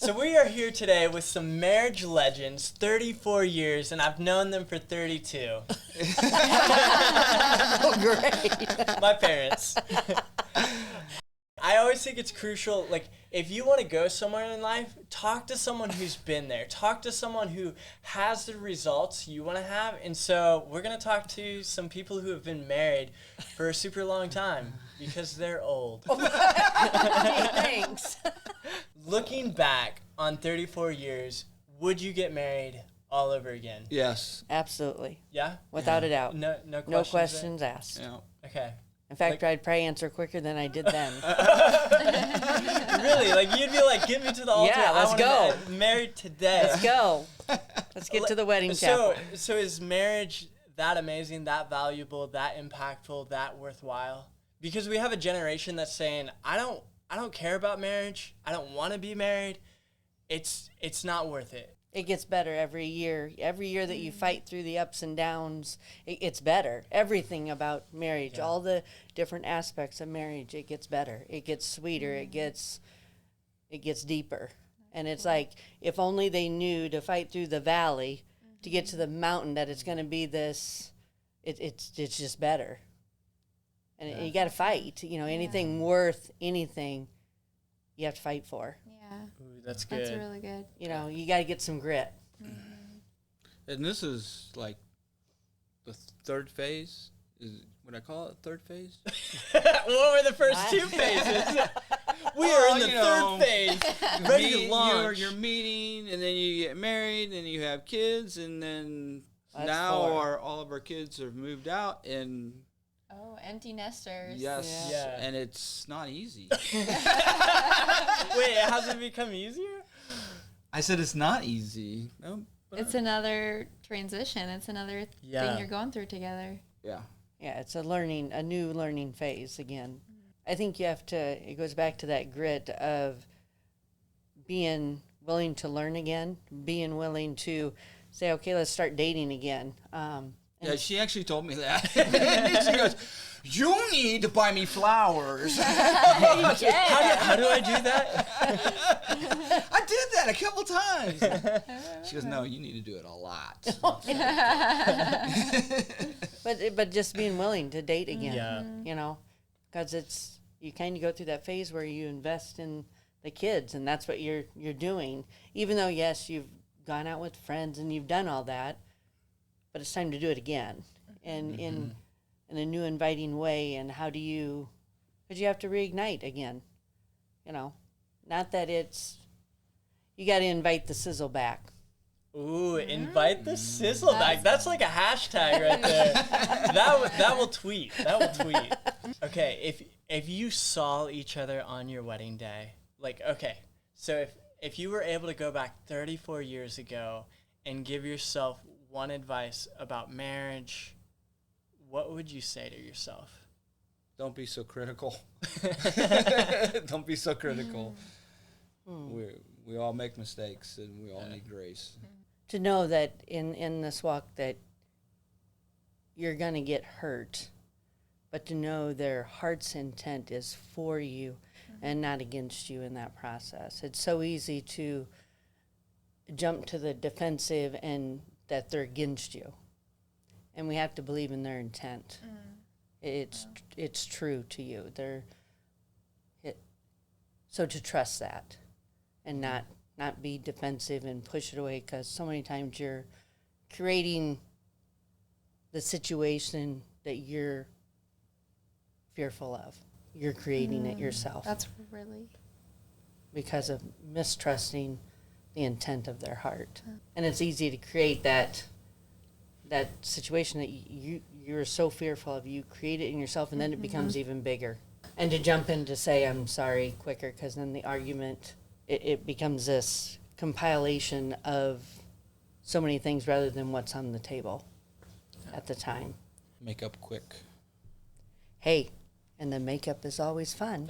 So we are here today with some marriage legends, 34 years, and I've known them for 32. Oh, great. My parents. I always think it's crucial, like, if you want to go somewhere in life, talk to someone who's been there. Talk to someone who has the results you want to have. And so we're going to talk to some people who have been married for a super long time because they're old. Thanks. Looking back on 34 years, would you get married all over again? Yes. Absolutely. Yeah? Without a doubt. No questions. No questions asked. Yeah. Okay. In fact, I'd probably answer quicker than I did then. Really? Like, you'd be like, get me to the altar. Yeah, let's I wanna go. get married today. Let's go. Let's get to the wedding chapel. So is marriage that amazing, that valuable, that impactful, that worthwhile? Because we have a generation that's saying, I don't care about marriage. I don't want to be married. It's not worth it. It gets better every year. Every year that you fight through the ups and downs, it's better. Everything about marriage, all the different aspects of marriage, it gets better. It gets sweeter. It gets deeper. And it's like, if only they knew to fight through the valley to get to the mountain, that it's going to be this, it's just better. And you got to fight. You know, anything worth anything, you have to fight for. Yeah. Ooh, that's good. That's really good. You know, you got to get some grit. And this is like the third phase. Would I call it third phase? What were the first two phases? We are in the third phase, ready to launch. You're meeting, and then you get married, and you have kids, and then That's now four. all of our kids have moved out, and Oh, empty nesters. yes, Yeah. and it's not easy. Wait, has it become easier? I said it's not easy. No, It's another transition. It's another Yeah. thing you're going through together. yeah. Yeah, it's a new learning phase again. I think you have to, it goes back to that grit of being willing to learn again, being willing to say, okay, let's start dating again. Yeah, she actually told me that. She goes, "You need to buy me flowers." How do I do that? I did that a couple times. She goes, "No, you need to do it a lot." But just being willing to date again, Yeah. you know, because you kind of go through that phase where you invest in the kids, and that's what you're doing. Even though, yes, you've gone out with friends and you've done all that, but it's time to do it again, and in a new, inviting way. And how do you? Because you have to reignite again, you know. Not that you got to invite the Sizzle back. Ooh, invite the Sizzle back. That's like a hashtag right there. That will tweet. That will tweet. Okay, if you saw each other on your wedding day, like, okay, so if you were able to go back 34 years ago and give yourself one advice about marriage, what would you say to yourself? Don't be so critical. Don't be so critical. We all make mistakes, and we all need grace. To know that in this walk that you're going to get hurt, but to know their heart's intent is for you and not against you in that process. It's so easy to jump to the defensive and that they're against you. And we have to believe in their intent. It's true to you. So to trust that and not be defensive and push it away, because so many times you're creating the situation that you're fearful of. You're creating it yourself That's really. because of mistrusting the intent of their heart. And it's easy to create that situation that you're so fearful of. You create it in yourself, and then it becomes even bigger. And to jump in to say I'm sorry quicker, because then the argument, it becomes this compilation of so many things rather than what's on the table at the time. Make up quick. Hey, and the makeup is always fun.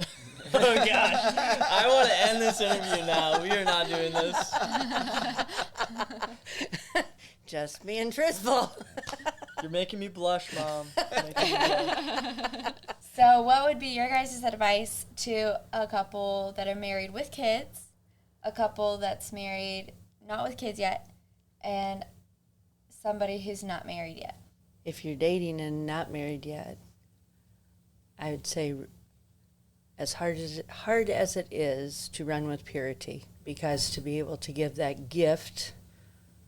Oh, gosh. I want to end this interview now. We are not doing this. Just being truthful. You're making me blush, Mom. Making me blush. So what would be your guys' advice to a couple that are married with kids a couple that's married, not with kids yet, and somebody who's not married yet? If you're dating and not married yet, I would say as hard as it is to run with purity, because to be able to give that gift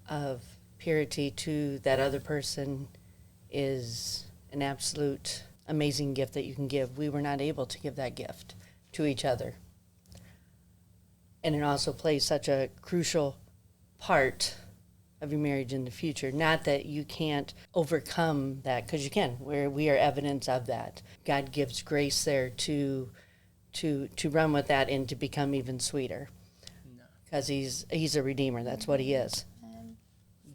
of purity to that other person is an absolute amazing gift that you can give. We were not able to give that gift to each other. And it also plays such a crucial part of your marriage in the future. Not that you can't overcome that, because you can. We are evidence of that. God gives grace there to run with that and to become even sweeter, because he's a redeemer. That's what he is.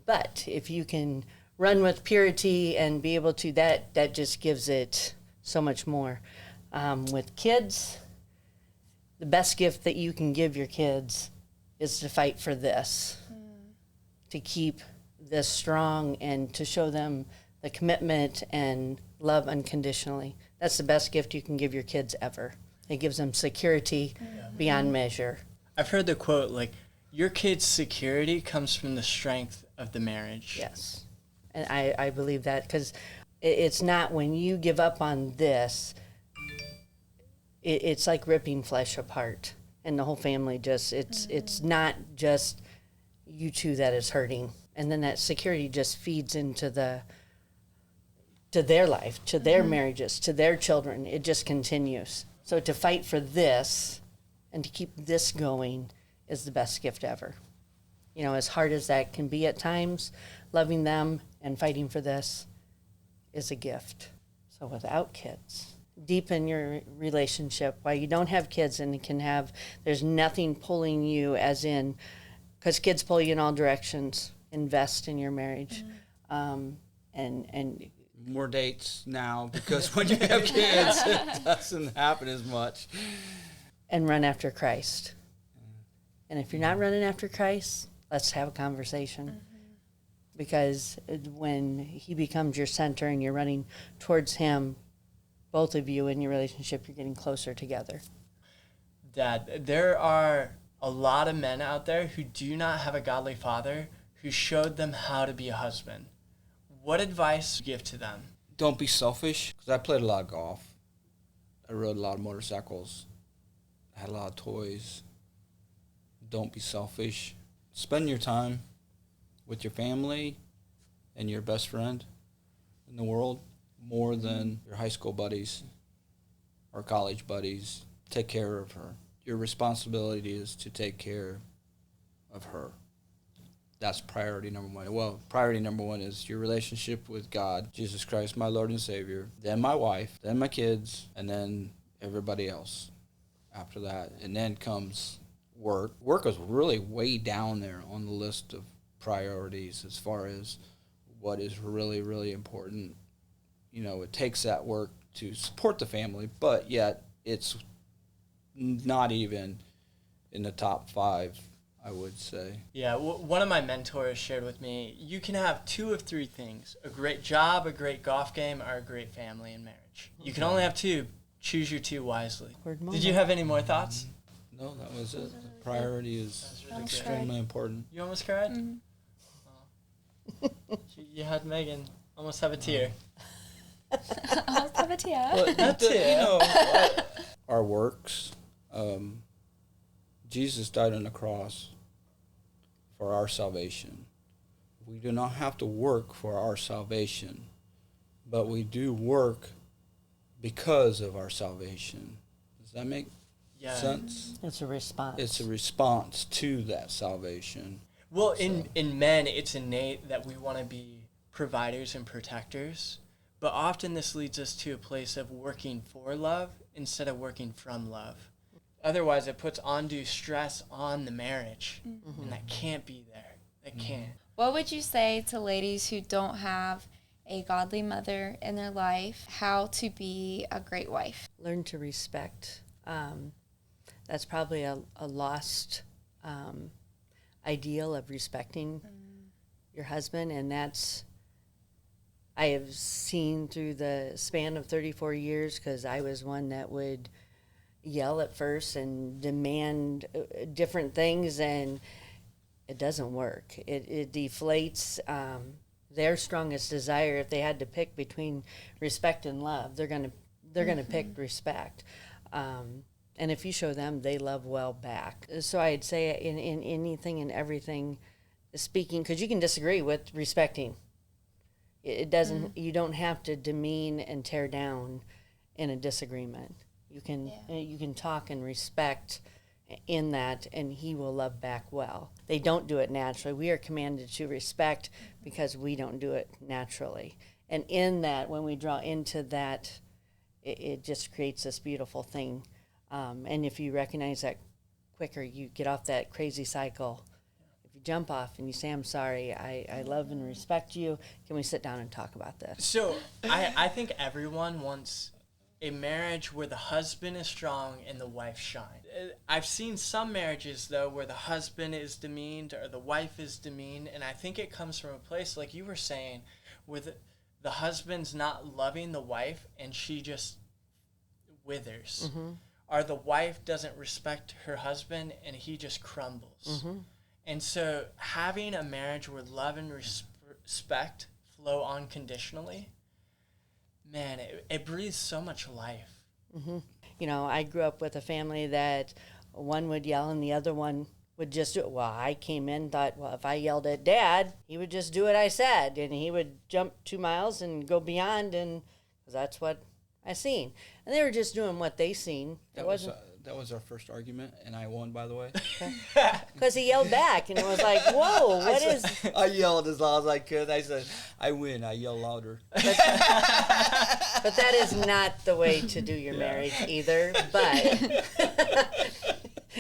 But if you can run with purity and be able to, that just gives it so much more. With kids, the best gift that you can give your kids is to fight for this, to keep this strong and to show them the commitment and love unconditionally. That's the best gift you can give your kids ever. It gives them security beyond measure. I've heard the quote, like, your kid's security comes from the strength of the marriage. Yes. And I believe that, because it's not when you give up on this, it's like ripping flesh apart. And the whole family just, it's not just you two that is hurting. And then that security just feeds into to their life, to their marriages, to their children. It just continues. So to fight for this and to keep this going is the best gift ever. You know, as hard as that can be at times, loving them and fighting for this is a gift. So without kids, deepen your relationship. While you don't have kids and there's nothing pulling you, as in, because kids pull you in all directions. Invest in your marriage. And More dates now, because when you have kids, it doesn't happen as much. and run after Christ. And if you're not running after Christ, let's have a conversation. Because when he becomes your center and you're running towards him, both of you in your relationship, you're getting closer together. Dad, there are a lot of men out there who do not have a godly father who showed them how to be a husband. What advice do you give to them? Don't be selfish, because I played a lot of golf. I rode a lot of motorcycles. I had a lot of toys. Don't be selfish. Spend your time with your family and your best friend in the world more than your high school buddies or college buddies. Take care of her. Your responsibility is to take care of her. That's priority number one. Well, priority number one is your relationship with God, Jesus Christ, my Lord and Savior, then my wife, then my kids, and then everybody else after that. And then comes work. Work is really way down there on the list of priorities as far as what is really, really important. You know, it takes that work to support the family, but yet it's not even in the top 5, I would say. Yeah, one of my mentors shared with me, you can have 2 of 3 things: a great job, a great golf game, or a great family and marriage. You can only have 2. Choose your 2 wisely. Did you have any more thoughts? No, that was it. The priority is Really extremely important. You almost cried? Oh. You had Megan almost have a tear. I'll have a tear. But That's it. you know, our works. Jesus died on the cross for our salvation. We do not have to work for our salvation, but we do work because of our salvation. Does that make sense? It's a response. It's a response to that salvation. Well, in men, it's innate that we want to be providers and protectors, but often this leads us to a place of working for love instead of working from love. Otherwise, it puts undue stress on the marriage, and that can't be there. That can't. What would you say to ladies who don't have a godly mother in their life, how to be a great wife? Learn to respect. That's probably a lost ideal of respecting your husband, and that's, I have seen through the span of 34 years, because I was one that would yell at first and demand different things, and it doesn't work. It deflates their strongest desire. If they had to pick between respect and love, they're gonna pick respect. And if you show them, they love well back. So I'd say in anything and everything, speaking, because you can disagree with respecting. It doesn't. You don't have to demean and tear down in a disagreement. You can talk and respect in that, and he will love back well. They don't do it naturally. We are commanded to respect because we don't do it naturally. And in that, when we draw into that, it just creates this beautiful thing. And if you recognize that quicker, you get off that crazy cycle. If you jump off and you say, I'm sorry, I love and respect you, can we sit down and talk about this? So I think everyone wants a marriage where the husband is strong and the wife shines. I've seen some marriages, though, where the husband is demeaned or the wife is demeaned, and I think it comes from a place, like you were saying, where the husband's not loving the wife and she just withers. Mm-hmm. Or the wife doesn't respect her husband and he just crumbles. Mm-hmm. And so having a marriage where love and respect flow unconditionally, man, it breathes so much life. Mm-hmm. You know, I grew up with a family that one would yell and the other one would just do it. Well, I came in, thought, well, if I yelled at Dad, he would just do what I said. And he would jump 2 miles and go beyond, and 'cause that's what I seen. And they were just doing what they seen. That was our first argument, and I won, by the way. Because he yelled back, and it was like, whoa, I yelled as loud as I could. I said, I win. I yell louder. But that is not the way to do your marriage either. But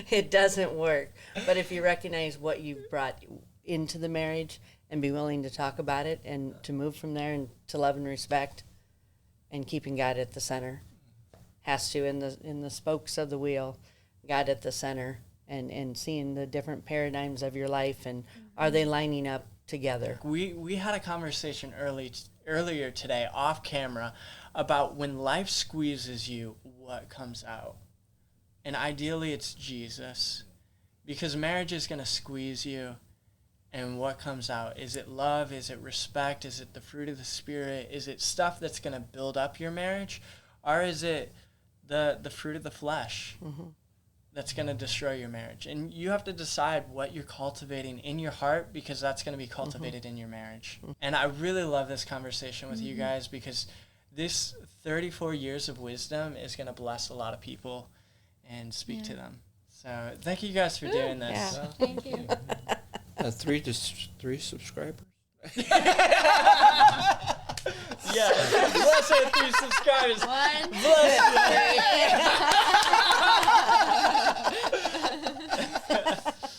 it doesn't work. But if you recognize what you brought into the marriage and be willing to talk about it and to move from there and to love and respect and keeping God at the center, has to in the spokes of the wheel, God at the center, and seeing the different paradigms of your life, and are they lining up together? We had a conversation earlier today off camera about when life squeezes you, what comes out. And ideally it's Jesus, because marriage is going to squeeze you, and what comes out? Is it love? Is it respect? Is it the fruit of the Spirit? Is it stuff that's going to build up your marriage? Or is it the fruit of the flesh that's going to destroy your marriage? And you have to decide what you're cultivating in your heart, because that's going to be cultivated in your marriage. And I really love this conversation with you guys, because this 34 years of wisdom is going to bless a lot of people and speak to them. So thank you guys for doing this. Yeah. Thank you. 3 subscribers. Yeah, bless our 3 subscribers. One, Bless you.